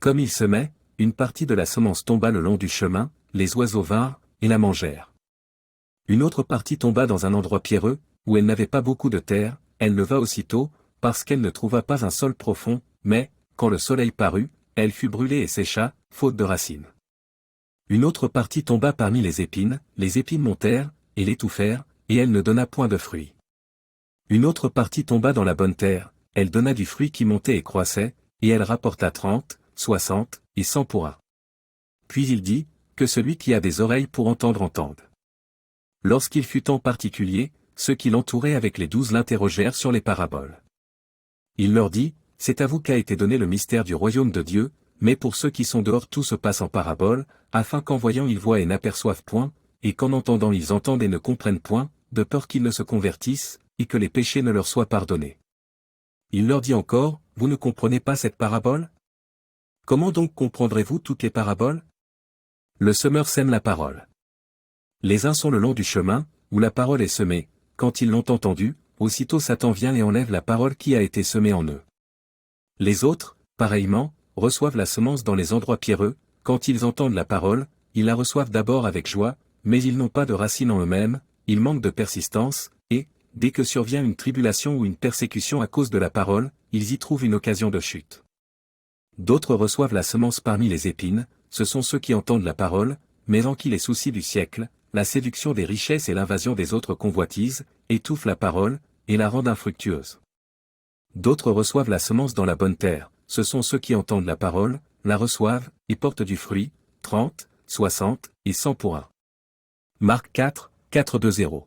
Comme il semait, une partie de la semence tomba le long du chemin, les oiseaux vinrent, et la mangèrent. Une autre partie tomba dans un endroit pierreux, où elle n'avait pas beaucoup de terre, elle leva aussitôt, parce qu'elle ne trouva pas un sol profond, mais, quand le soleil parut, elle fut brûlée et sécha, faute de racines. Une autre partie tomba parmi les épines montèrent, et l'étouffèrent, et elle ne donna point de fruits. Une autre partie tomba dans la bonne terre, elle donna du fruit qui montait et croissait, et elle rapporta 30, 60, et 100 pour un. Puis il dit, que celui qui a des oreilles pour entendre entende. Lorsqu'il fut temps particulier, ceux qui l'entouraient avec les 12 l'interrogèrent sur les paraboles. Il leur dit, c'est à vous qu'a été donné le mystère du royaume de Dieu, mais pour ceux qui sont dehors tout se passe en paraboles, afin qu'en voyant ils voient et n'aperçoivent point, et qu'en entendant ils entendent et ne comprennent point, de peur qu'ils ne se convertissent, et que les péchés ne leur soient pardonnés. Il leur dit encore, vous ne comprenez pas cette parabole? Comment donc comprendrez-vous toutes les paraboles? Le semeur sème la parole. Les uns sont le long du chemin, où la parole est semée, quand ils l'ont entendue, aussitôt Satan vient et enlève la parole qui a été semée en eux. Les autres, pareillement, reçoivent la semence dans les endroits pierreux, quand ils entendent la parole, ils la reçoivent d'abord avec joie, mais ils n'ont pas de racine en eux-mêmes, ils manquent de persistance, et, dès que survient une tribulation ou une persécution à cause de la parole, ils y trouvent une occasion de chute. D'autres reçoivent la semence parmi les épines, ce sont ceux qui entendent la parole, mais en qui les soucis du siècle, la séduction des richesses et l'invasion des autres convoitises, étouffent la parole, et la rendent infructueuse. D'autres reçoivent la semence dans la bonne terre, ce sont ceux qui entendent la parole, la reçoivent, et portent du fruit, 30, 60, et 100 pour un. Marc 4, 4-2-0.